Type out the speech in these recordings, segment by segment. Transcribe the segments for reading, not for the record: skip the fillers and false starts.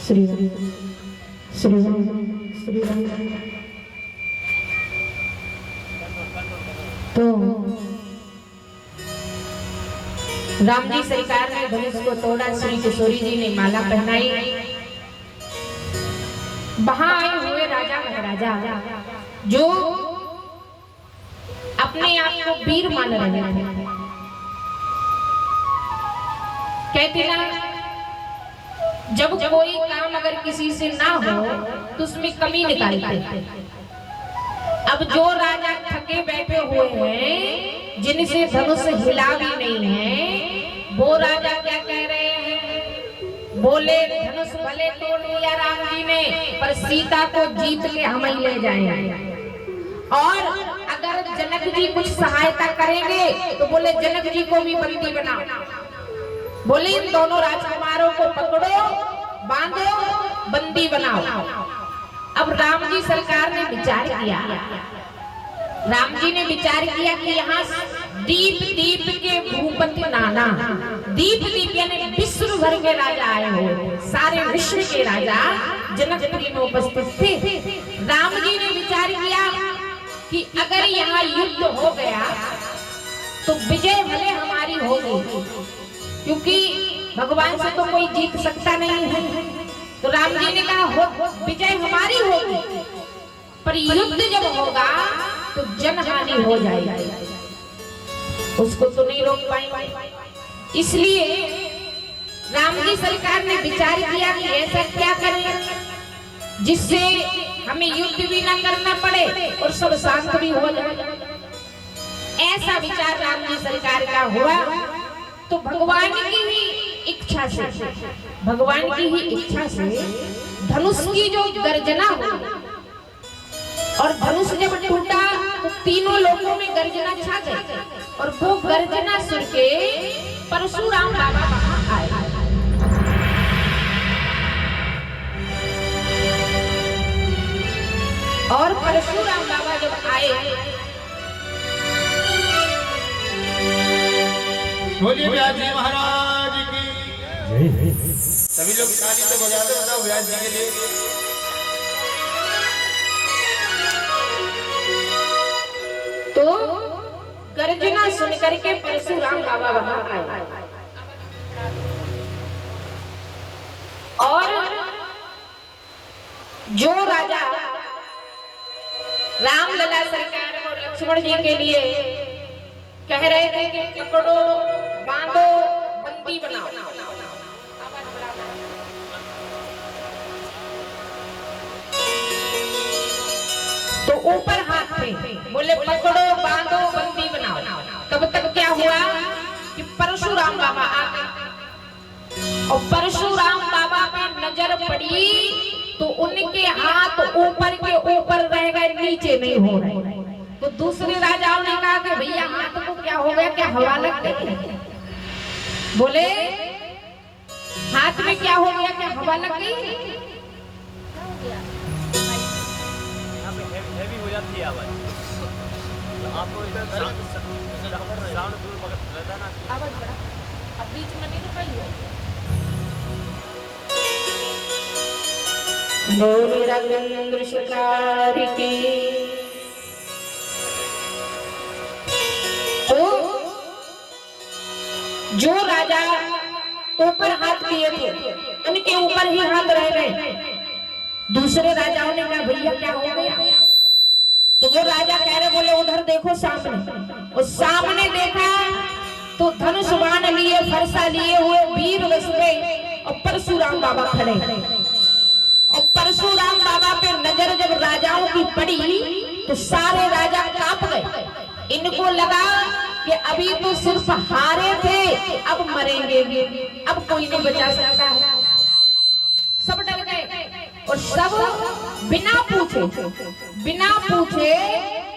श्री श्री श्री तो राम जी सरकार ने धनुष को तोड़ा, श्री किशोरी जी ने माला पहनाई। वहां आए हुए राजा महाराजा जो अपने आप को वीर मान रहे थे, कहते ना जब कोई काम अगर किसी से ना हो तो उसमें कमी निकालते हैं। अब जो राजा थके बैठे हुए हैं, जिनसे धनुष हिला भी नहीं है, वो राजा क्या कह रहे हैं? बोले धनुष भले तोड़ लिया राम जी ने, पर सीता को जीत के हम ही ले जाएंगे। और अगर जनक जी कुछ सहायता करेंगे तो बोले जनक जी को भी बंदी बनाओ। बोले इन दोनों राजकुमारों को पकड़ो, बांधो, बंदी बनाओ। अब राम जी सरकार ने विचार किया, राम जी ने विचार किया कि यहाँ दीप दीप के भूपति नाना, दीप दीप यानी विश्व भर के राजा आए हुए, सारे विश्व के राजा जनकपुरी में उपस्थित थे। राम जी ने विचार किया कि अगर यहाँ युद्ध हो गया तो विजय भले हमारी होगी, क्योंकि भगवान से तो कोई जीत सकता नहीं है। तो राम जी ने कहा विजय हमारी होगी, पर युद्ध जब होगा तो जनहानि हो जाएगी, उसको तो नहीं रोक पाएंगे। इसलिए राम जी सरकार ने विचार किया कि ऐसा क्या करें जिससे हमें युद्ध भी ना करना पड़े और सब शांत भी हो जाए। ऐसा विचार राम जी सरकार का हुआ तो भगवान की ही इच्छा से, भगवान की ही इच्छा से धनुष की जो गर्जना हुई, और धनुष जब टूटा तो तीनों लोगों में गर्जना छा गई, और वो गर्जना सुन के परशुराम बाबा वहां आए। और परशुराम बाबा जब आए, बोलिए व्यास जी महाराज की सभी लोग ताली तो बजा दो, बताओ व्यास जी के लिए। तो गर्जना सुन करके परशुराम बाबा वहां आए, और जो राजा राम लला सरकार और लक्ष्मण जी के लिए कह रहे थे कि पकड़ो, बांधो, बंदी बनाओ, तो ऊपर हाथ थे, बोले पकड़ो, बांधो, बंदी बनाओ। तब तक क्या हुआ कि परशुराम बाबा आ गए, और परशुराम बाबा पे नजर पड़ी तो उनके हाथ ऊपर के ऊपर रह गए, नीचे नहीं हो रहे। तो दूसरे राजाओं ने कहा कि भैया हाथ को क्या हो गया, क्या हवा लग गई? बोले हाथ में क्या हो गया, क्या हवा लग गई? हेवी हो जाती है आवाज, आपको इधर साउंड फुल रहता ना, आवाज बड़ा, अब बीच में नहीं रुकाई है। बोले राघवेंद्र सरकार की। तो जो राजा ऊपर हाथ किए थे उनके ऊपर ही हाथ रह गए। दूसरे राजाओं ने कहा भैया क्या हो गया? तो वो राजा कह रहे, बोले उधर देखो सामने। और सामने देखा तो धनुष बाण लिए, फरसा लिए हुए वीर रसवे और परशुराम बाबा खड़े। और परशुराम बाबा पे नजर जब राजाओं की पड़ी तो सारे राजा कांप गए। इनको लगा कि अभी तो सिर्फ हारे थे, अब मरेंगे, अब कोई नहीं बचा सकता है। सब डर गए और सब बिना पूछे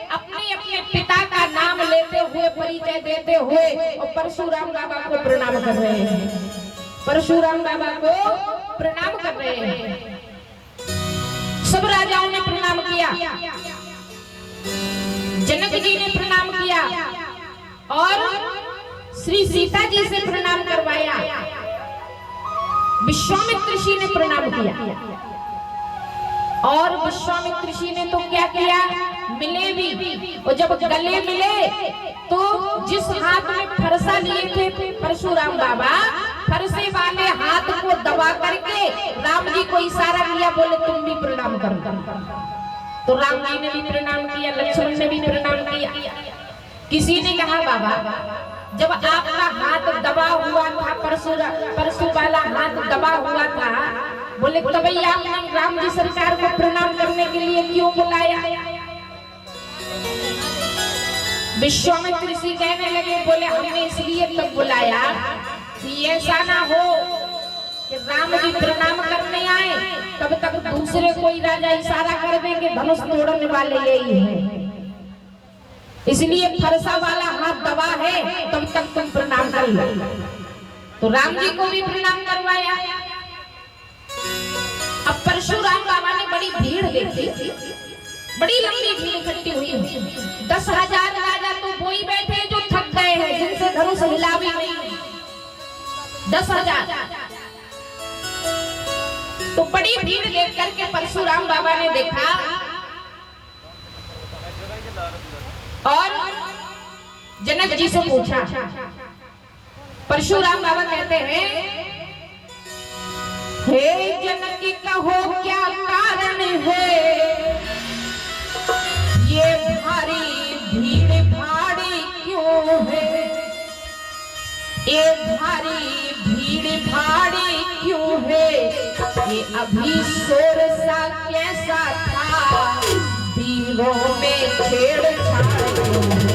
अपने अपने पिता का नाम लेते हुए, परिचय देते हुए और परशुराम बाबा को प्रणाम कर रहे हैं, परशुराम बाबा को प्रणाम कर रहे हैं। सब राजाओं ने प्रणाम किया, जनक जी ने प्रणाम किया और श्री सीता जी से प्रणाम करवाया। विश्वामित्र ऋषि ने प्रणाम किया और विश्वामित्र ऋषि ने तो क्या किया, मिले भी। और जब गले मिले तो जिस हाथ में फरसा लिए थे परशुराम बाबा, फरसे वाले हाथ को दबा करके राम जी को इशारा किया, बोले तुम भी प्रणाम करो। तो राम जी ने भी प्रणाम किया, लक्ष्मण ने भी प्रणाम किया। किसी ने कहा बाबा जब आपका हाथ दबा हुआ था, परशु वाला हाथ दबा हुआ था, बोले तभी आपने राम जी सरकार को प्रणाम करने के लिए क्यों बुलाया? विश्वामित्र ऋषि कहने लगे, बोले हमने इसलिए तब बुलाया कि ऐसा ना हो कि राम जी प्रणाम करने आए तब तक दूसरे कोई राजा इशारा कर देंगे धनुष तोड़ने वाले यही है, इसलिए फरसा वाला हाथ दबा है, तब तक तुम प्रणाम कर लो। तो राम जी को भी प्रणाम करवाया। अब परशुराम बाबा ने बड़ी भीड़ देखी, बड़ी लंबी भीड़ इकट्ठी हुई। 10,000 राजा तो वो ही बैठे जो थक गए हैं, जिनसे धनुष हिला भी नहीं। 10,000 तो बड़ी भीड़ देख करके परशुराम बाबा ने देखा और जनक जी से पूछा। परशुराम बाबा कहते हैं, हे जनक कहो क्या कारण है, ये भारी भीड़ भाड़ी क्यों है, ये भारी भीड़ भाड़ी क्यों है, ये अभी शोर सा कैसा था, वीरों में छेड़छाड़ क्यों है।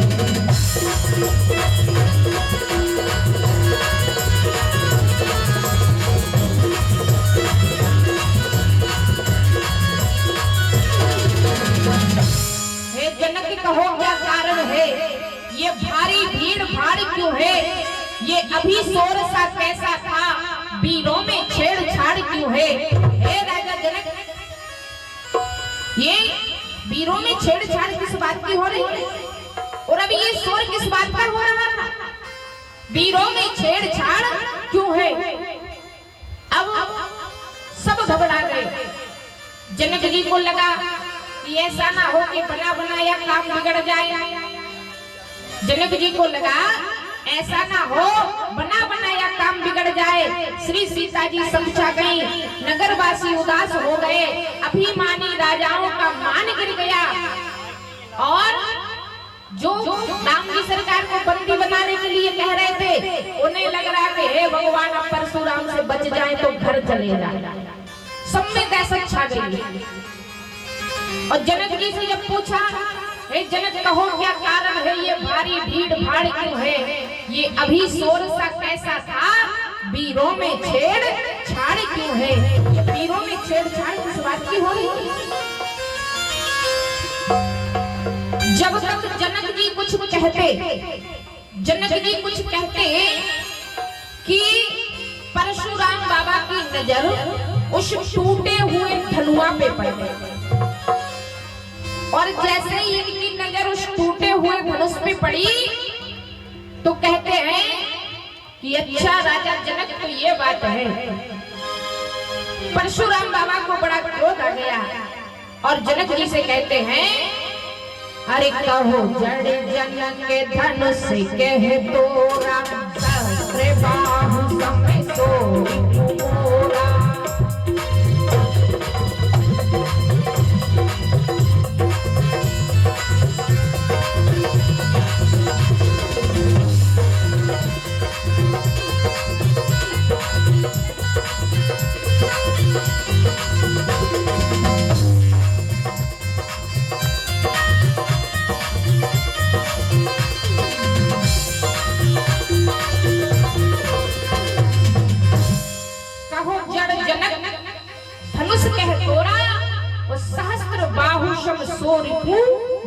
जनक कहो क्या कारण है, ये भारी भीड़ भाड़ क्यों है, ये अभी शोर सा कैसा था, वीरों में छेड़छाड़ क्यों है। हे राजा जनक, ये वीरों में छेड़छाड़ किस बात की हो रही है और अभी ये शोर किस बात पर हो रहा था, वीरों में छेड़छाड़ क्यों है। अब सब घबरा गए। जनक जी को लगा कि ऐसा ना हो कि बना बनाया काम बिगड़ जाए। जनक जी को लगा ऐसा ना हो बना बनाया काम बिगड़ जाए। श्री सीता जी समझा गई, नगरवासी उदास हो गए, अभिमानी राजाओं का मान गिर गया और जो राम जी सरकार को बंदी बनाने के लिए कह रहे थे उन्हें लग रहा कि हे भगवान अब परशुराम से बच जाए तो घर चले जाए। सब में दहशत छा गई। और जनक जी से जब पूछा, हे जनक कहो क्या कारण है, ये भारी भीड़ भाड़ क्यों है, ये अभी शोर सा कैसा था, वीरों में छेड़छाड़ क्यों है। ये वीरों में छेड़छाड़ किस बात की हो रही है। जब तक जनक जी कुछ कहते कि परशुराम बाबा की नजर उस टूटे हुए धनुआ पे पड़ गई और जैसे ही इनकी नजर उस टूटे हुए धनुष पे पड़ी तो कहते हैं कि अच्छा राजा जनक, तो ये बात है। परशुराम बाबा को बड़ा क्रोध आ गया और जनक जी से कहते हैं, अरे कहो जड़ जनक के धनुष कहे तोरा, सहस्त्र बाहु समय सोई मोरा।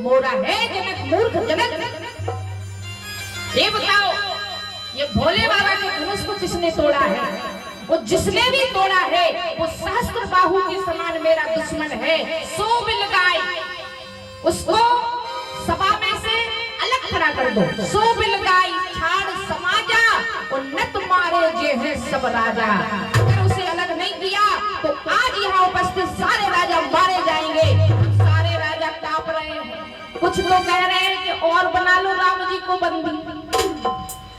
मोरा है जनक, मूर्ख जनक, ये बताओ ये भोले बाबा के धनुष को किसने तोड़ा है। वो जिसने भी तोड़ा है वो सहस्त्र बाहु के समान मेरा दुश्मन है। सो मिल गाय उसको सभा में से अलग खड़ा कर दो। सो बिल गाई छाड़ समाजा और नत मारे जे है सब राजा। अगर उसे अलग नहीं किया तो आज यहाँ उपस्थित सारे राजा मारे जाएंगे। सारे राजा कांप रहे हैं। कुछ तो कह रहे हैं कि और बना लो राम जी को बंदी।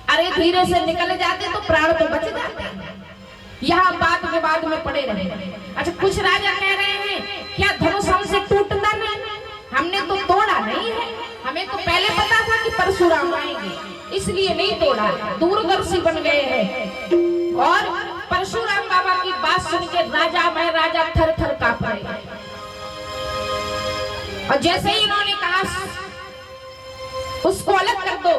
अरे धीरे से निकल जाते तो प्राण तो बच जाते। यहाँ बात विवाद में पड़े रहे। अच्छा, कुछ राजा कह रहे हैं क्या धनुष हमसे टूटता नहीं, हमने तो तोड़ा नहीं है, हमें तो पहले पता था कि परशुराम आएंगे इसलिए नहीं तोड़ा। दूरदर्शी बन गए हैं और परशुराम बाबा की बात सुन के राजा मैं राजा थर थर कांप रहे। और जैसे ही इन्होंने कहा उसको अलग कर दो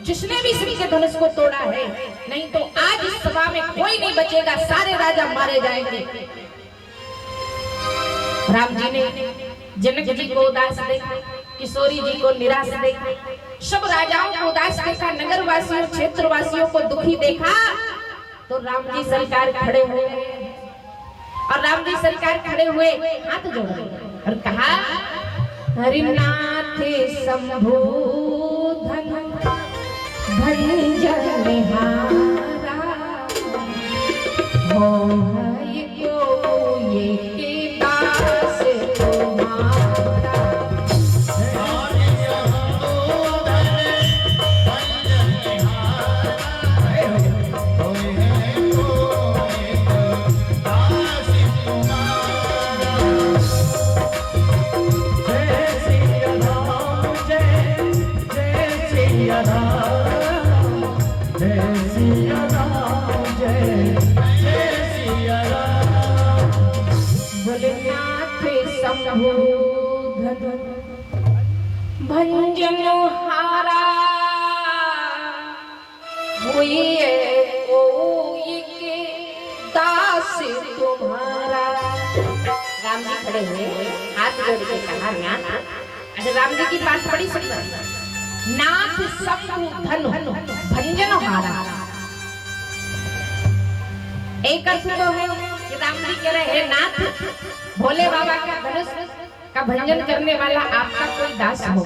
जिसने भी श्री के धनुष को तोड़ा है, नहीं तो आज इस सभा में कोई नहीं बचेगा, सारे राजा मारे जाएंगे। राम जी ने जनक जी को उदास देखा, किशोरी जी को निराश देखा, सब राजाओं को उदास देखा, नगर वासियों क्षेत्र वासियों को दुखी देखा। तो राम जी सरकार खड़े हुए और राम जी सरकार खड़े हुए हाथ जोड़े और कहा हरिनाथ शंभु धन भंजन निहारा हो ये को ये के दास तुम्हारा। भंजन हारा हुई कोई के दास तुम्हारा। राम जी खड़े हुए हाथ जोड़ के कहा नाथ। अच्छा, राम जी की बात बड़ी सुंदर। नाथ शंभु धनु भंजन हारा। एक अर्थ तो है कि राम जी कह रहे हैं नाथ भोले बाबा का धनुष का भंजन करने वाला आपका कोई दास हो।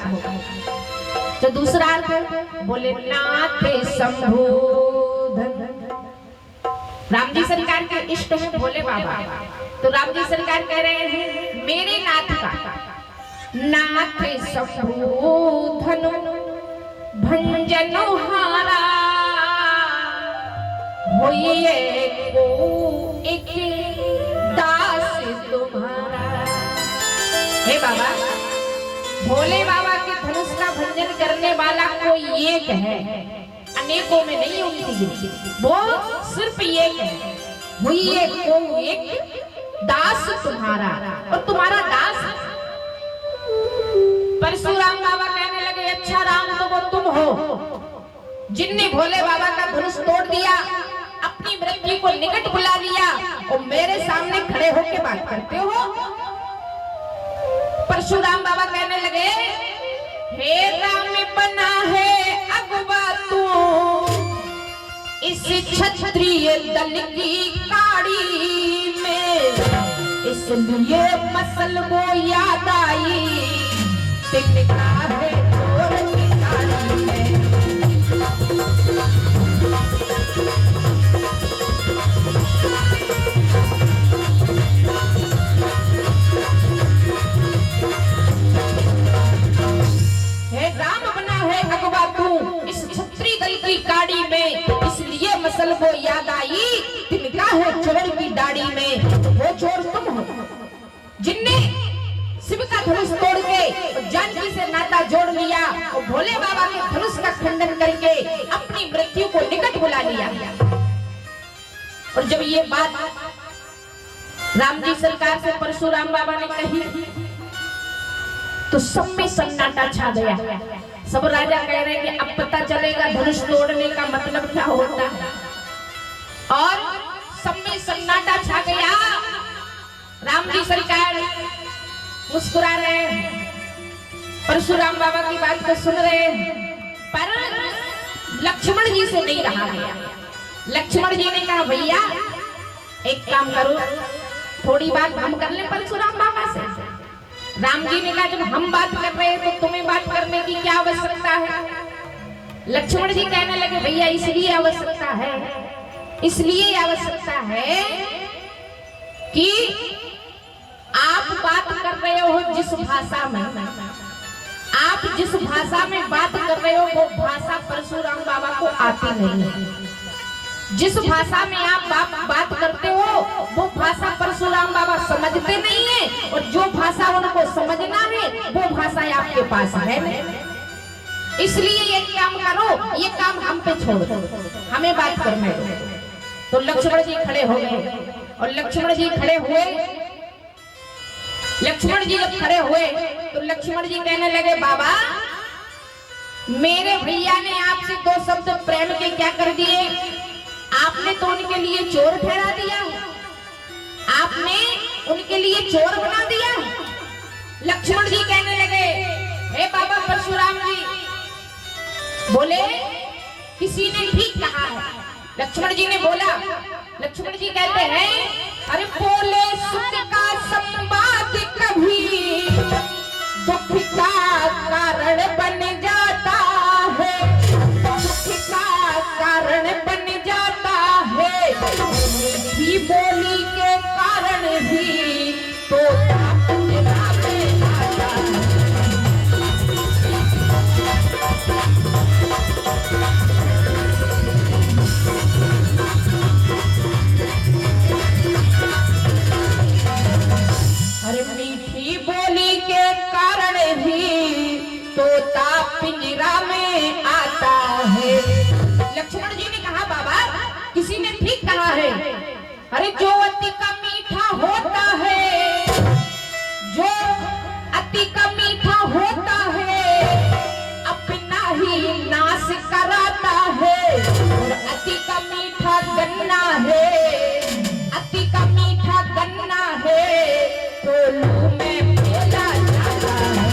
तो दूसरा अर्थ बोले नाथ शंभु धन। राम जी सरकार के इष्ट है भोले बाबा, तो राम जी सरकार कह रहे हैं मेरे नाथ का नाथ शंभु धनु भंजन हारा होइए को एक दास तुम्हारा। हे बाबा, भोले बाबा के धनुष का भंजन करने वाला कोई एक है, अनेकों में नहीं उनकी गिनती, वो सिर्फ एक है। हुई को एक दास तुम्हारा और तुम्हारा दास। परशुराम बाबा कहने लगे अच्छा राम तो वो तुम हो जिनने भोले बाबा का धनुष तोड़ दिया, अपनी मृत्यु को निकट बुला लिया और मेरे सामने खड़े होकर बात करते हो। परशुराम बाबा कहने लगे हे राम बना है अगवा तू इस क्षत्रिय दल की काड़ी में, इसलिए मसल वो याद आई टिकटा है तोर की काड़ी में। गाड़ी में इसलिए मसल वो याद आई तिनका है चोर की दाढ़ी में। वो चोर तुम हो जिनने शिव का धनुष तोड़ के जानकी से नाता जोड़ लिया और भोले बाबा के धनुष का खंडन करके अपनी मृत्यु को निकट बुला लिया। और जब ये बात राम जी सरकार से परशुराम बाबा ने कही तो सब में सन्नाटा छा गया। सब राजा कह रहे हैं कि अब पता चलेगा धनुष तोड़ने का मतलब क्या होता है। और सब में सन्नाटा छा गया। राम जी सरकार मुस्कुरा रहे हैं, परशुराम बाबा की बात को सुन रहे हैं, पर लक्ष्मण जी से नहीं रहा गया। लक्ष्मण जी ने कहा भैया एक काम करो, थोड़ी बात हम कर लें परशुराम बाबा से। राम जी ने कहा जब हम बात कर रहे हैं तो तुम्हें बात करने की क्या आवश्यकता है। लक्ष्मण जी कहने लगे भैया इसलिए आवश्यकता है कि आप बात कर रहे हो जिस भाषा में, आप जिस भाषा में बात कर रहे हो वो भाषा परशुराम बाबा को आती नहीं है। जिस भाषा में आप बात करते हो वो भाषा परशुराम बाबा समझते नहीं है, और जो भाषा उनको समझना है वो भाषा आपके पास है नहीं। इसलिए ये काम करो, ये काम हम पे छोड़ दो, हमें बात करने दो। तो लक्ष्मण जी खड़े हो गए, और लक्ष्मण जी खड़े हुए, लक्ष्मण जी जब खड़े हुए तो लक्ष्मण जी कहने लगे बाबा मेरे भैया ने आपसे 2 शब्द प्रेम के क्या कर दिए, आपने तो उनके लिए चोर ठहरा दिया, आपने उनके लिए चोर बना दिया। लक्ष्मण जी कहने लगे हे बाबा परशुराम जी, बोले किसी ने ठीक कहा है। लक्ष्मण जी ने बोला, लक्ष्मण जी कहते हैं अरे बोले सुख का संवाद कभी दुख का कारण बन जाता है, दुख का कारण बन जाता है, मीठी बोली के कारण ही तो पिंजरा में आता है। लक्ष्मण जी ने कहा बाबा किसी ने ठीक कहा है, अरे जो अति का मीठा होता है, जो अति का मीठा होता है अपना ही नाश कराता है, और अति का मीठा गन्ना है, अति का मीठा गन्ना है कोल्हू में फेला जाता है।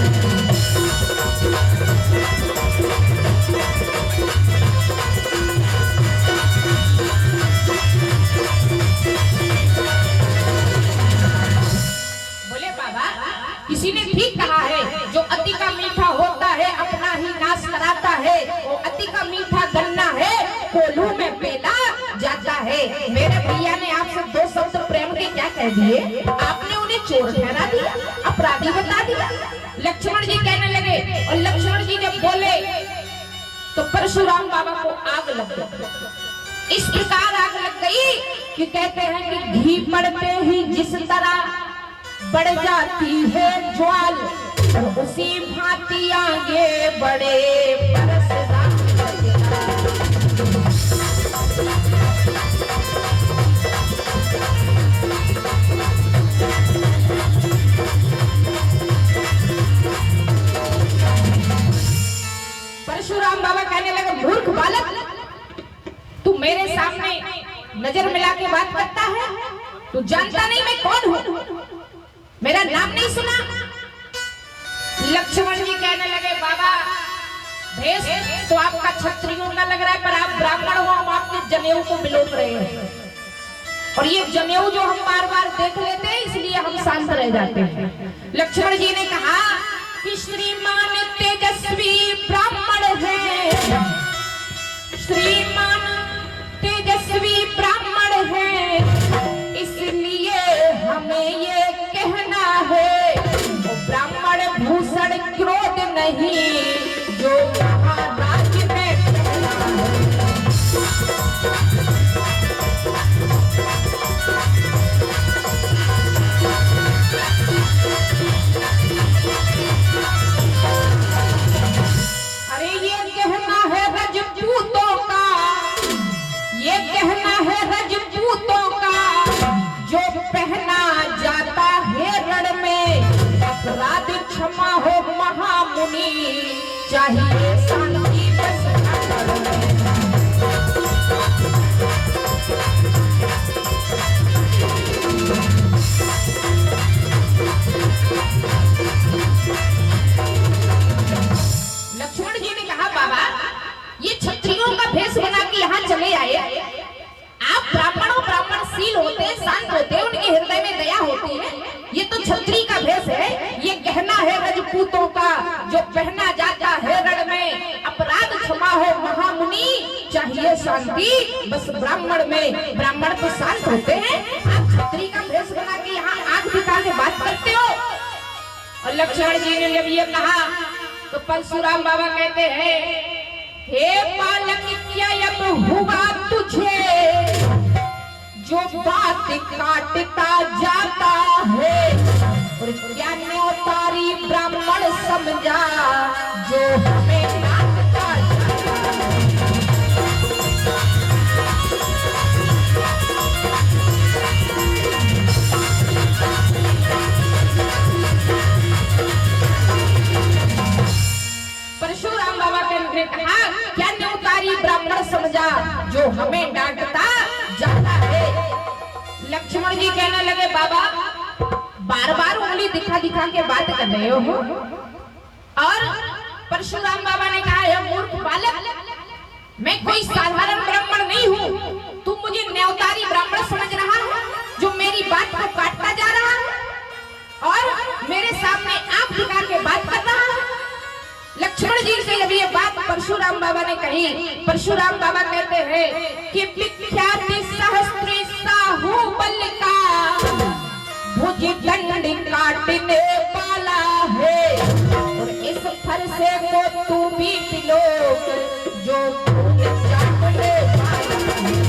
किसी ने ठीक कहा है, जो अति का मीठा होता है अपना ही नाश कराता है, वो अति का मीठा गन्ना है कोल्हू में पेला जाता है। मेरे भैया ने आपसे 2 शब्द प्रेम के क्या कह दिए, आपने उन्हें चोर ठहरा दिया, अपराधी बता दिया। लक्ष्मण जी कहने लगे, और लक्ष्मण जी जब बोले तो परशुराम बाबा को आग लग गई। इस प्रकार आग लग गई कि कहते हैं कि घी पड़ते ही जिस तरह बढ़ जाती है ज्वाल, और उसी भांति आगे बड़े परशुराम। परशुराम बाबा कहने लगे मूर्ख बालक, तू मेरे सामने नजर मिला के बात करता है, तू जानता नहीं मैं कौन हूँ, मेरा नाम नहीं सुना। लक्ष्मण जी कहने लगे बाबा भेष तो आपका क्षत्रियों का लग रहा है, पर आप ब्राह्मण हो, हम आपके जनेऊ को बिलोप रहे हैं, और ये जनेऊ जो हम बार बार देख लेते हैं इसलिए हम शांत रह जाते हैं। लक्ष्मण जी ने कहा कि श्रीमान तेजस्वी ब्राह्मण है, श्रीमान तेजस्वी ब्राह्मण है, इसलिए हमें ये कहना है वो ब्राह्मण भूषण क्रोध नहीं जो महाराज में कहना है। अरे ये कहना है रजपूतों का, ये कहना है रजपूतों का, जो पहना जाता है रण में, अपराध क्षमा हो महामुनि, शांति बस ब्राह्मण में। ब्राह्मण तो शांत होते हैं, आप क्षत्रिय का भेष बना के यहाँ आग दिखा के बात करते हो। और लक्ष्मण जी ने जब ये कहा तो परशुराम बाबा कहते हैं, हे बालक क्या अब हुआ तुझे जो बात काटता जाता है, और क्या न्योतारी ब्राह्मण समझा जो हमें काटता जाता है। परशुराम बाबा ने कहा, क्या न्योतारी ब्राह्मण समझा जो हमें डांटता जाता है। लक्ष्मण जी कहने लगे, बाबा बार बार उंगली दिखा दिखा के बात कर रहे हो। और परशुराम बाबा ने कहा, हे मूर्ख बालक, मैं कोई साधारण ब्राह्मण नहीं हूँ, तू मुझे न्योतारी ब्राह्मण समझ रहा है जो मेरी बात को काटता जा रहा है और मेरे सामने आंख दिखा के बात कर रहा है। लक्ष्मण जी से जब ये बात परशुराम बाबा ने कही, परशुराम बाबा कहते हैं कि विख्यात सहस्त्र साहुबल का भुज दंड काटने वाला है, और इस फरसे को तू भी पिलोक जो चाटने वाला है।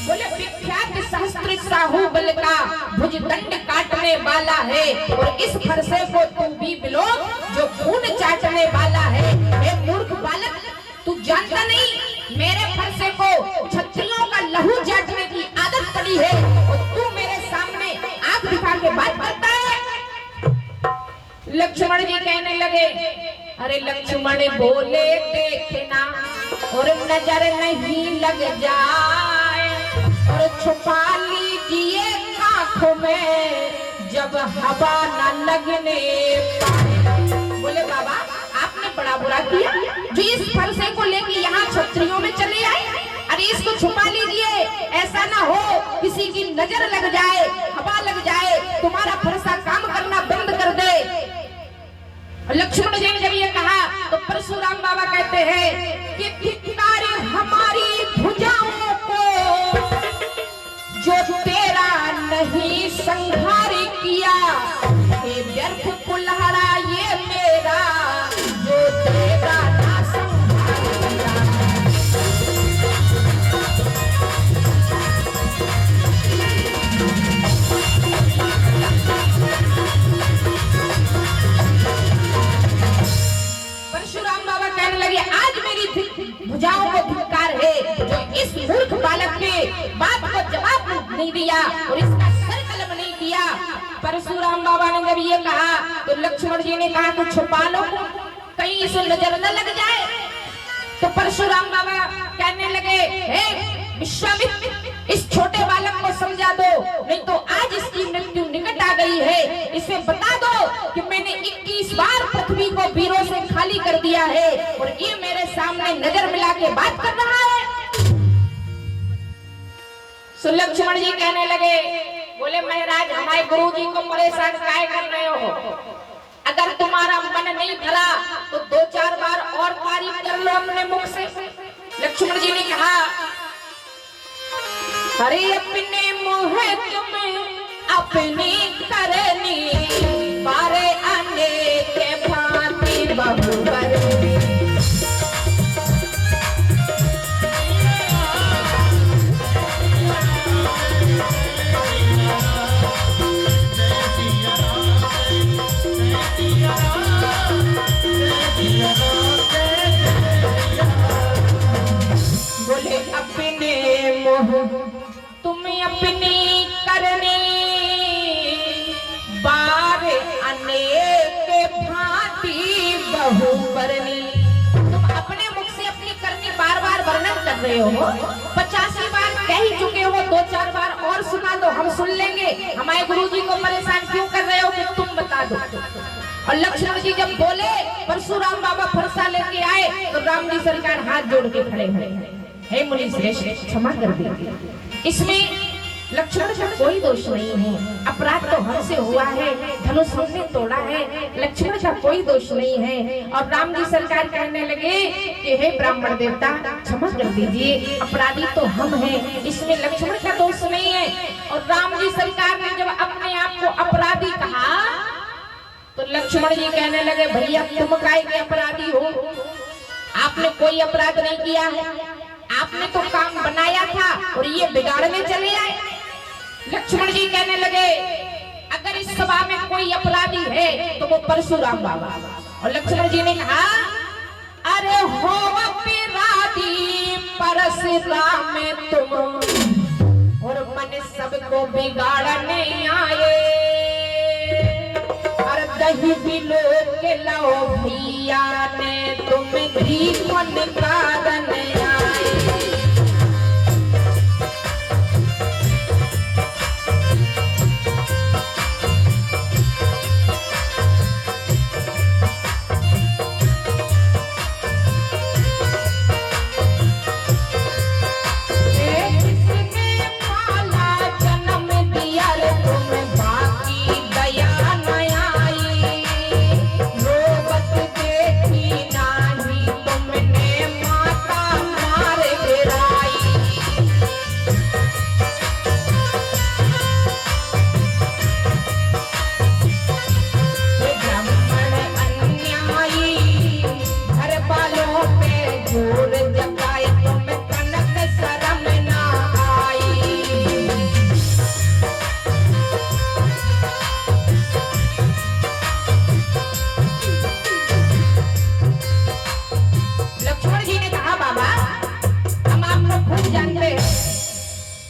बोले विख्यात सहस्त्र साहुबल का भुज दंड काटने वाला है, और इस फरसे को तू भी बिलोक जो खून चाटने वाला है। हे मूर्ख बालक, तू जानता नहीं मेरे फरसे को क्षत्रियों का लहू चाटने की आदत पड़ी है, और तू मेरे सामने आंख दिखा के बात करता है। लक्ष्मण जी कहने लगे, अरे लक्ष्मण बोले देखना और नजर नहीं लग जाए, और छुपा लीजिए आंखों में जब हवा न लगने पाए। बोले बाबा आपने बड़ा बुरा किया जो इस फरसे को लेके यहाँ क्षत्रियों में चले आए। अरे इसको छुपा लीजिए, ऐसा ना हो किसी की नजर लग जाए, हवा लग जाए, तुम्हारा फरसा काम करना बंद कर दे। लक्ष्मण जी ने जब ये कहा तो परशुराम बाबा कहते हैं कि धिक्कार हमारी भुजाओं को जो तेरा नहीं संहार किया, ये व्यर्थ कुल्हाड़ा ये मेरा जो तेरा ना संहार किया। परशुराम बाबा कहने लगे, आज मेरी भुजाओं को धिक्कार है जो इस मूर्ख बालक के बात को जवाब नहीं दिया और इसका सर कलम नहीं किया। परशुराम बाबा ने जब ये कहा तो लक्ष्मण जी ने कहा कि छुपा लो कहीं इसे नजर न लग जाए। तो परशुराम बाबा कहने लगे, हे विश्वामित्र, इस छोटे बालक को समझा दो, नहीं तो आज इसकी मृत्यु निकट आ गई है। इसे बता दो कि मैंने 21 बार पृथ्वी को वीरों से खाली कर दिया है और ये मेरे सामने नजर मिला के बात कर रहा है। सो लक्ष्मण जी कहने लगे, बोले महाराज हमारे गुरुजी को परेशान काहे कर रहे हो? अगर तुम्हारा मन नहीं भरा तो 2-4 बार और तारीफ कर लो अपने मुख से। लक्ष्मण जी ने कहा, अरे अपने मुँह तुम अपनी करनी, बारे आने के भांति बहुबर। बोले अपने मुँह तुम अपनी करनी, बार अनेक भांति बहु बरनी। तुम अपने मुख से अपनी करनी बार बार वर्णन कर रहे हो, 85 बार कह ही चुके हो, 2-4 बार और सुना दो, हम सुन लेंगे। हमारे गुरुजी को परेशान क्यों कर रहे हो कि तुम बता दो। और लक्ष्मण जी जब बोले, परशुराम बाबा फरसा लेके आए तो राम जी सरकार हाथ जोड़ के खड़े हुए, हे मुनि श्रेष्ठ क्षमा कर दीजिए। इसमें लक्ष्मण का कोई दोष नहीं है, अपराध तो हमसे हुआ है, धनुष हमने तोड़ा है, लक्ष्मण का कोई दोष नहीं है। और राम जी सरकार कहने लगे कि हे ब्राह्मण देवता क्षमा कर दीजिए, अपराधी तो हम हैं, इसमें लक्ष्मण का दोष नहीं है। और राम जी सरकार ने जब अपने आप को अपराधी कहा तो लक्ष्मण जी कहने लगे भैया तुम काहे के अपराधी हो, आपने कोई अपराध नहीं किया है, आपने तो काम बनाया था और ये बिगाड़ने चले आए। लक्ष्मण जी कहने लगे अगर इस सभा में कोई अपराधी है तो वो परशुराम बाबा। और लक्ष्मण जी ने कहा अरे हो अपराधी परशुराम में तुम और मन सबको बिगाड़ने आए, और दही बिलो के लाओ भैया ने तुम घी को निकालने आए।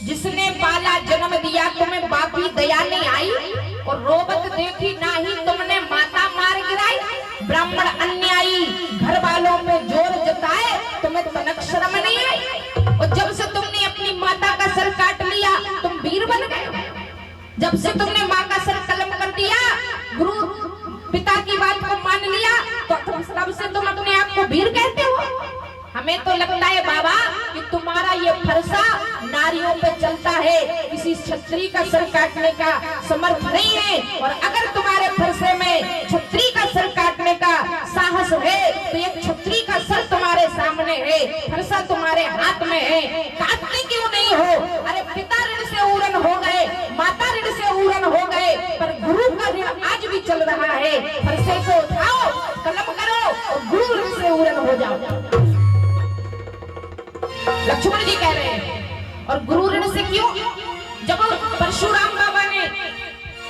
जिसने पाला जन्म दिया तुम्हें बाकी दया नहीं आई, और रोबत देखी नाही तुमने माता मार गिराई। ब्राह्मण अन्यायी घर वालों पे जोर जताए तुम्हें तनक शर्म नहीं आई। और जब से तुमने अपनी माता का सर काट लिया तुम वीर बन गए। जब से तुमने माँ का सर कलम कर दिया, गुरु पिता की बात को मान लिया, तो तब से तुम अपने आप को वीर कहते हो। हमें तो लगता है बाबा कि तुम्हारा ये फरसा नारियों पे चलता है, किसी क्षत्रिय का सर काटने का समर्थ नहीं है। और अगर तुम्हारे फरसे में क्षत्रिय का सर काटने का साहस है तो एक क्षत्रिय का सर तुम्हारे सामने है, फरसा तुम्हारे हाथ में है, काटने क्यों नहीं हो? अरे पिता ऋण से ऊरण हो गए, माता ऋण से ऊरण हो गए, पर गुरु का ऋण आज भी चल रहा है। फरसे को उठाओ, कलम करो और गुरु ऋण से ऊरण हो जाओ। लक्ष्मण जी कह रहे हैं। और गुरु ऋण से क्यों? जब परशुराम बाबा ने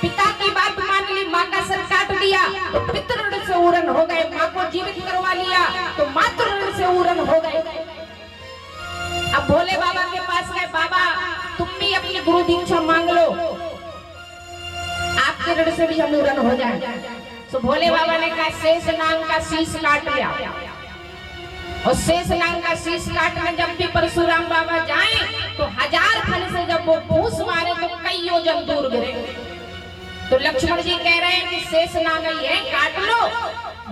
पिता की बात मान ली, माँ का सर काट दिया तो पितृ ऋण से ऊरण हो गए, माँ को जीवित करवा लिया तो मातृ ऋण से ऊरण हो गए। अब भोले बाबा के पास गए, बाबा तुम भी अपनी गुरु दीक्षा मांग लो, आपके ऋण से भी हम ऊरण हो जाए। तो भोले बाबा ने कहा शेष नाग का शीश काट लिया। और शेष नाग का शीश काटने जब भी परशुराम बाबा जाएं तो 1000 फल से जब वो फूस मारे तो कई योजन दूर गिरे। तो लक्ष्मण जी कह रहे हैं कि शेष नाग ही है, काट लो,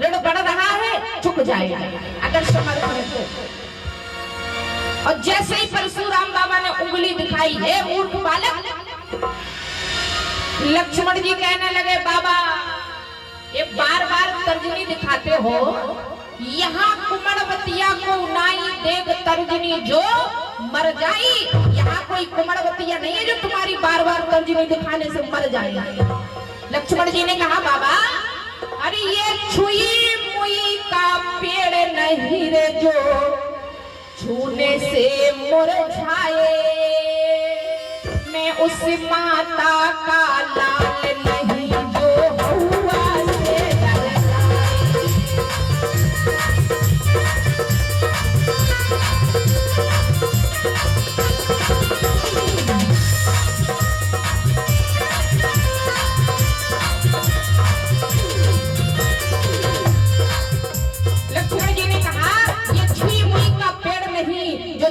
ऋण बढ़ रहा है, चुक जाएगा अगर समर्थ है तो। और जैसे ही परशुराम बाबा ने उंगली दिखाई, हे मूर्ख बालक, लक्ष्मण जी कहने लगे बाबा ये बार बार तर्जनी दिखाते हो, यहाँ कुमड़वतिया को नाई देख तर्जनी जो मर जाई। यहाँ कोई कुमड़वतिया नहीं है जो तुम्हारी बार बार तर्जनी दिखाने से मर जाएगी। लक्ष्मण जी ने कहा बाबा अरे ये छुई मुई का पेड़ नहीं रे जो छूने से मुरझाए, मैं उस माता का लाल नहीं जो हुआ से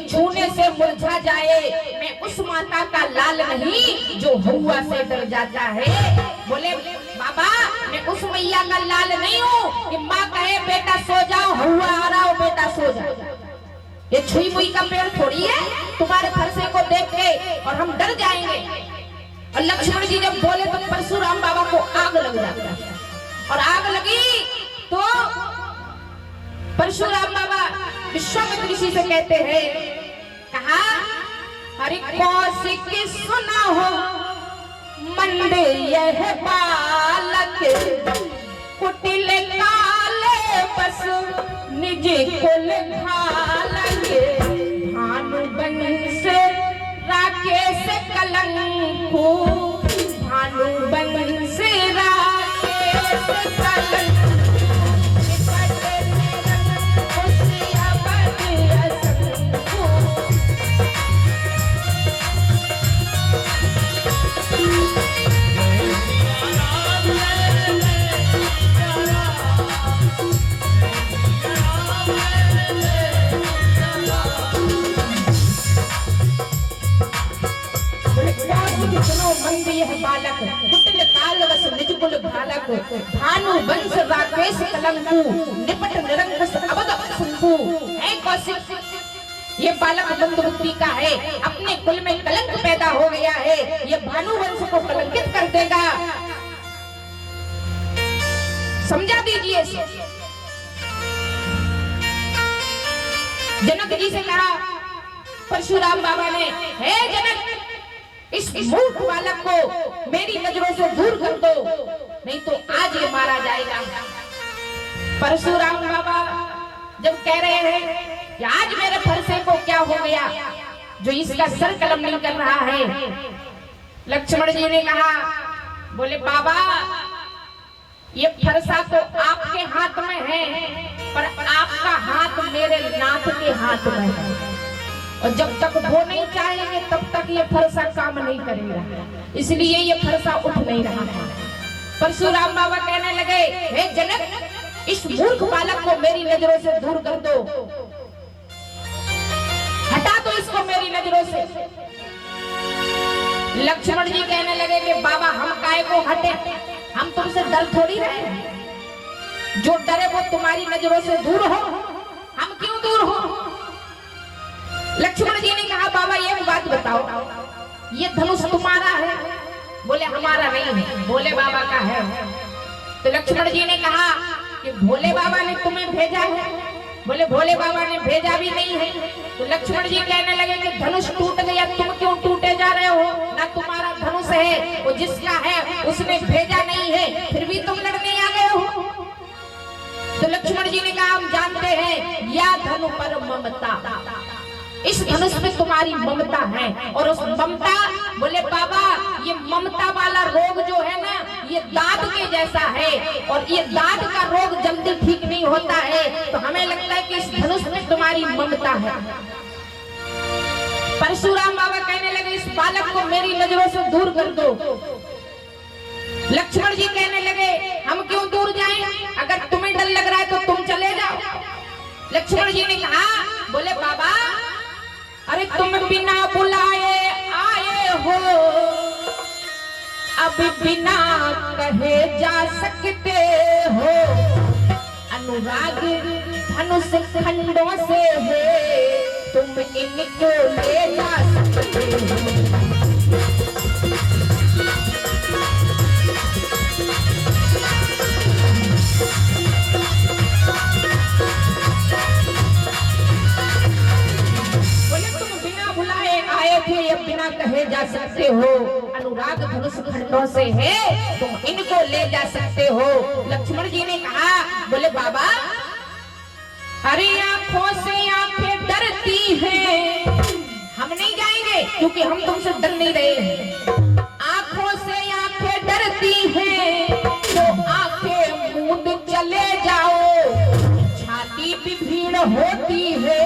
छूने से मुरझा जाए, मैं उस माता का लाल नहीं जो हुआ से डर जाता है। बोले बाबा मैं उस मैया का लाल नहीं हूँ कि माँ कहे बेटा सो जाओ, हुआ आ रहा हो बेटा सो जाओ। ये छुई मुई का पेड़ थोड़ी है तुम्हारे फरसे को देख के और हम डर जाएंगे। और लक्ष्मण जी जब बोले तो परशुराम बाबा को आग लग जाती और आग लगी तो परशुराम बाबा विश्वामित्र ऋषि से कहते हैं, कहा हरि कौशिक सुना हो मंद यह बालक, कुटिल काले बस निज कुल घालंगे, भानु बंस राकेश कलंकु, भानु बंस राकेश कलंकु, बालक कुटिल कालवश निज कुल घालक, भानु वंश राकेश कलंकु, निपट निरंकुश अवध शंभु। है कौशिक, ये बालक मंद बुद्धि का है, अपने कुल में कलंक पैदा हो गया है, ये भानु वंश को कलंकित कर देगा। समझा दीजिए। जनक जी से कहा परशुराम बाबा ने, हे जनक इस मूर्ख बालक को मेरी नजरों से दूर कर दो, नहीं तो आज ये मारा जाएगा। परशुराम बाबा जब कह रहे हैं कि आज मेरे फरसे को क्या हो गया जो इसका सर कलम नहीं कर रहा है, लक्ष्मण जी ने कहा, बोले बाबा ये फरसा तो आपके हाथ में है, पर आपका हाथ मेरे नाथ के हाथ में है, और जब तक वो नहीं चाहेंगे तब तक ये फरसा काम नहीं करेगा, इसलिए ये फरसा उठ नहीं रहा है। परशुराम बाबा कहने लगे, हे जनक इस मूर्ख बालक को मेरी नजरों से दूर कर दो, हटा दो इसको मेरी नजरों से। लक्ष्मण जी कहने लगे कि बाबा हम काहे को हटे, हम तुमसे डर थोड़ी रहे हैं, जो डरे वो तुम्हारी नजरों से दूर हो, हम क्यों दूर हो। लक्ष्मण जी ने कहा, बाबा ये बात बताओ, ये धनुष तुम्हारा है? बोले हमारा नहीं है, भोले बाबा का है। तो लक्ष्मण जी ने कहा कि भोले बाबा ने तुम्हें भेजा है? बोले भोले बाबा ने भेजा भी नहीं है। तो लक्ष्मण जी कहने लगे कि धनुष टूट गया, तुम क्यों टूटे जा रहे हो, ना तुम्हारा धनुष है, वो जिसका है उसने भेजा नहीं है, फिर भी तुम लड़ने आ गए हो। तो लक्ष्मण जी ने कहा, हम जानते हैं या धनु पर ममता, इस धनुष में तुम्हारी ममता है, और उस ममता, बोले बाबा ये ममता वाला रोग जो है ना, ये दाद के जैसा है, और ये दाद का रोग जल्दी ठीक नहीं होता है, तो हमें लगता है कि इस धनुष में तुम्हारी ममता है। परशुराम बाबा कहने लगे, इस बालक को मेरी नजरों से दूर कर दो। लक्ष्मण जी कहने लगे, हम क्यों दूर जाएं, अगर तुम्हें डर लग रहा है तो तुम चले जाओ। लक्ष्मण जी ने कहा, बोले बाबा अरे तुम बिना बुलाए आए हो, अब बिना कहे जा सकते हो, अनुराग धनुष खंडों से है, तुम इनको ले जा सकते हो। बिना कहे जा सकते हो, अनुराग धनुष खंडों से है, तुम इनको ले जा सकते हो। लक्ष्मण जी ने कहा, बोले बाबा अरे आंखों से आंखें डरती हैं, हम नहीं जाएंगे क्योंकि हम तुमसे डर नहीं रहे। आंखों से आंखें डरती हैं तो आंखें मूंद चले जाओ, छाती भी भीड़ होती है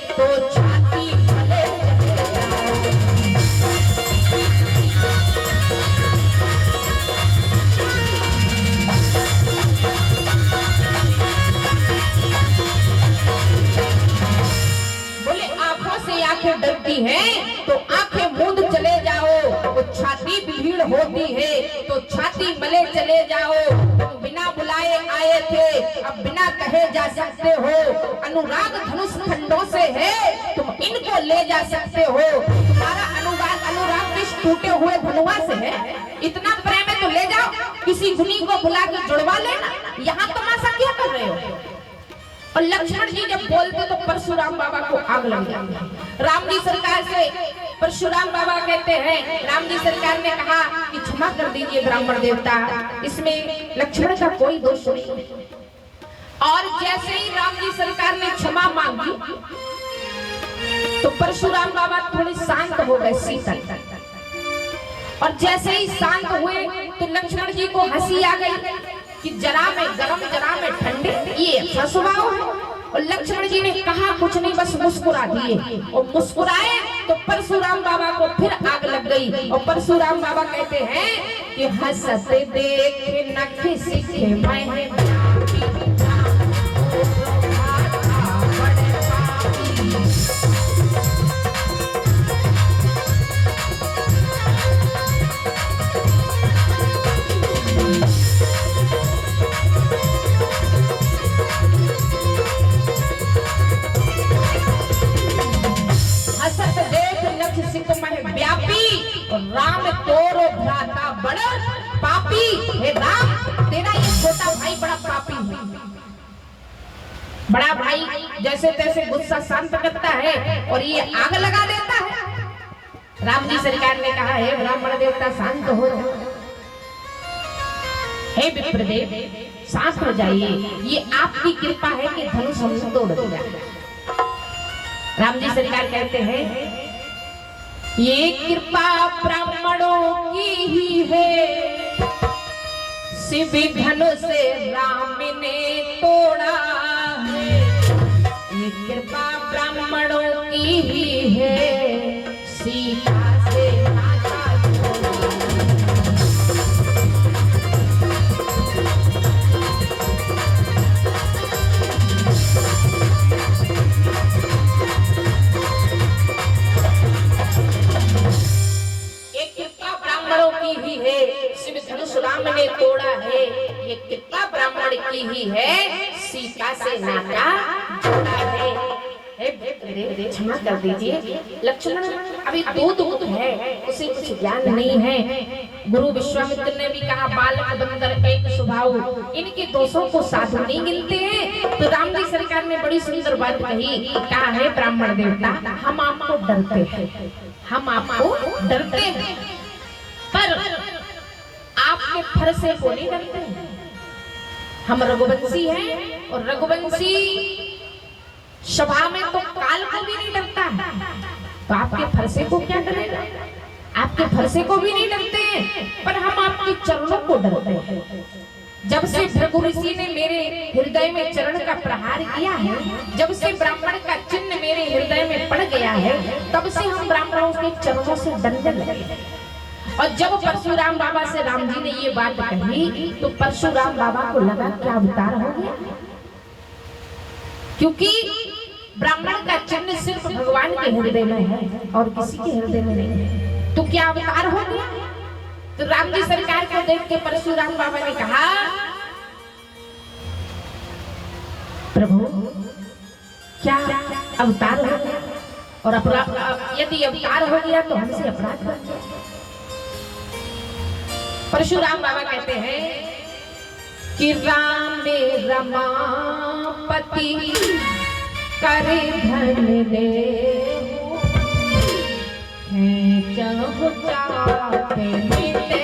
तो छाती भले चले जाओ। बोले आंखों से आंखें डरती हैं तो आंखें मूंद चले जाओ, तो छाती भी भीड़ होती है तो छाती मले चले जाओ, तुम बिना बुलाए बनाए आए थे, अब बिना कहे जा सकते हो। अनुराग धनुष खंडों से है, तुम इनको ले जा सकते हो। तुम्हारा अनुराग किस टूटे हुए धनुआ से है? इतना प्रेम है तो ले जाओ, किसी गुनी को बुला के जुड़वा लेना। यहाँ तमाशा क्यों कर रहे हो? और लक्ष्मण जी जब बोलते तो परशुराम बाबा को आग लग जाती। राम जी सरकार से परशुराम बाबा कहते हैं, राम जी सरकार ने कहा कि क्षमा कर दीजिए ब्राह्मण देवता, इसमें लक्ष्मण का कोई दोष नहीं। और जैसे ही राम जी सरकार ने क्षमा मांगी तो परशुराम बाबा थोड़े शांत हो गए, शीतल। और जैसे ही शांत हुए तो लक्ष्मण जी को हंसी आ गई कि जरा में गरम जरा में ठंडे, ये अच्छा स्वभाव है। और लक्ष्मण जी ने कहा कुछ नहीं, बस मुस्कुरा दिए। और मुस्कुराए तो परशुराम बाबा को फिर आग लग गई। और परशुराम बाबा कहते हैं कि हंसते देख नख सीखे मैं, राम तोरो भ्राता बड़ा पापी। हे राम, तेरा ये छोटा भाई बड़ा पापी है। बड़ा भाई जैसे तैसे गुस्सा शांत करता है और ये आग लगा देता है। राम जी सरकार ने कहा, हे ब्राह्मण देवता शांत हो जाओ, हे विप्रदेव शांत हो जाइए, ये आपकी कृपा है कि धनुष हमसे तोड़ दिया। राम जी सरकार कहते हैं, ये कृपा ब्राह्मणों की ही है, शिव धनुष राम ने तोड़ा है। ये कृपा ब्राह्मणों की ही है, सीता से नाता जोड़ा। ही है, शिव धनुष राम ने तोड़ा है। ये कृपा ब्राह्मण की ही है, सीता से नाता जोड़ा है। क्षमा कर दीजिए लक्ष्मण, अभी दूध है, उसे कुछ ज्ञान नहीं है। गुरु विश्वामित्र ने भी कहा, बालक बंदर एक स्वभाव, इनके दोषों को साधु नहीं गिनते हैं। तो राम जी सरकार ने बड़ी सुंदर बात कही, कहा है ब्राह्मण देवता, हम आपको डरते हैं, हम आपको डरते हैं, पर आपके फरसे को नहीं डरते हैं। हम रघुवंशी हैं और रघुवंशी सभा में तो काल को भी नहीं डरता है, तो आपके फरसे को क्या डरेगा? आपके फरसे को भी नहीं डरते हैं, पर हम आपके चरणों को डरते हैं। जब से भृगु ऋषि ने मेरे हृदय में चरण का प्रहार किया है, जब से ब्राह्मण का चिन्ह मेरे हृदय में पड़ गया है, तब से हम ब्राह्मणों के चरणों से डरने लगे। और जब परशुराम बाबा से राम जी ने ये बात कही तो परशुराम बाबा को लगा क्या अवतार हो गया, क्योंकि ब्राह्मण का चिन्ह सिर्फ भगवान के हृदय में है और किसी के हृदय में नहीं है, तो क्या अवतार हो गया। तो राम जी सरकार को देख के परशुराम बाबा ने कहा, प्रभु क्या अवतार हो गया, और यदि अवतार हो गया तो हमसे अपराध कर दिया। परशुराम बाबा कहते हैं कि राम रमापति करे धन ले चाहु चाहते मिले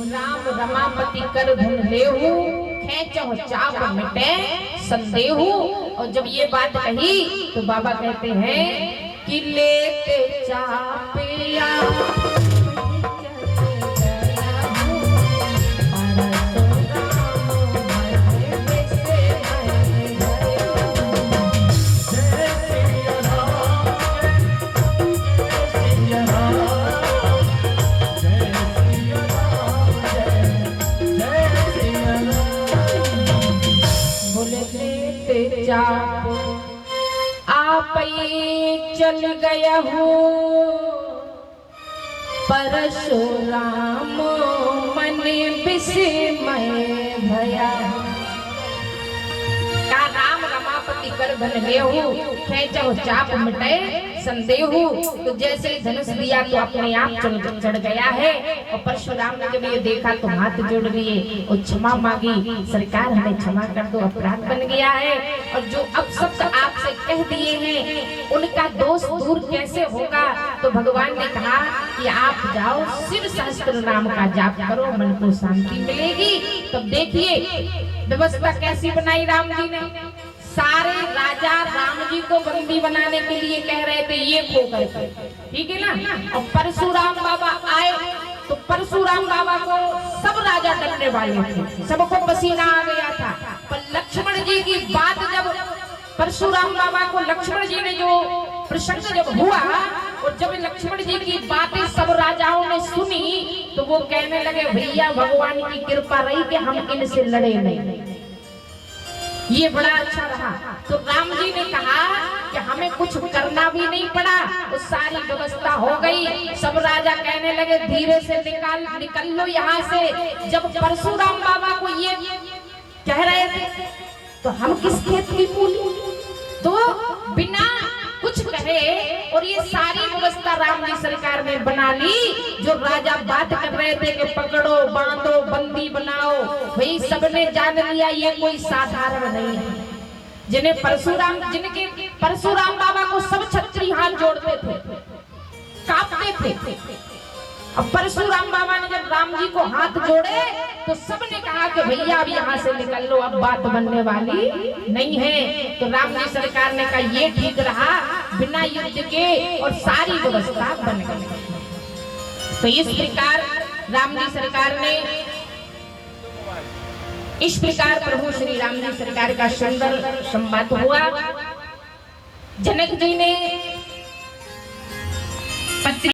राम रमापति कर धन लेहु खेचहु चाप मिटे संदेहु। और जब ये बात कही तो बाबा कहते हैं कि लेते चापिया चाप आप ये चल गया हो परशुराम मन विस्मय भया। का राम रमापति कर बन गए हो खेचो चाप मिटे संदेह। तो जैसे ही धनुष दिया तो अपने आप चढ़ गया है। और परशुराम ने जब ये देखा तो हाथ जोड़ लिए और क्षमा मांगी, सरकार हमें क्षमा कर दो, अपराध बन गया है। और जो अब शब्द आपसे कह दिए हैं उनका दोष दूर कैसे होगा। तो भगवान ने कहा कि आप जाओ शिव सहस्त्र नाम का जाप करो, मन को शांति मिलेगी। तब देखिए व्यवस्था कैसी बनाई राम जी ने। सारे राजा राम जी को बंदी बनाने के लिए कह रहे थे ये खो कर, ठीक है ना। और परशुराम बाबा आए तो परशुराम बाबा को सब राजा डरने वाले थे, सबको पसीना आ गया था। पर लक्ष्मण जी की बात जब परशुराम बाबा को लक्ष्मण जी ने जो प्रसंग जब हुआ और जब लक्ष्मण जी की बातें सब राजाओं ने सुनी तो वो कहने लगे भैया भगवान की कृपा रही कि हम इनसे लड़े नहीं, ये बड़ा अच्छा रहा। तो राम जी ने कहा कि हमें कुछ करना भी नहीं पड़ा, वो सारी व्यवस्था हो गई। सब राजा कहने लगे धीरे से निकल लो यहाँ से। जब परशुराम बाबा को ये कह रहे थे तो हम किस खेत की मूली, तो बिना कुछ कहे और ये सारी व्यवस्था राम जी सरकार ने बना ली। जो राजा बात कर रहे थे कि पकड़ो बांधो बंदी बनाओ, भाई सबने जान लिया ये कोई साधारण नहीं है। जिन्हें जिनके परशुराम बाबा को सब क्षत्रिय हाथ जोड़ते थे, कांपते थे। अब परशुराम बाबा ने जब राम जी को हाथ जोड़े तो सबने कहा कि भैया अब यहाँ से निकल लो, अब बात बनने वाली नहीं है। तो राम जी सरकार ने कहा ये ठीक रहा, बिना युद्ध के और सारी व्यवस्था बन गई। तो इस प्रकार राम जी सरकार ने इस प्रकार प्रभु श्री राम जी सरकार का सुंदर संवाद हुआ। जनक जी ने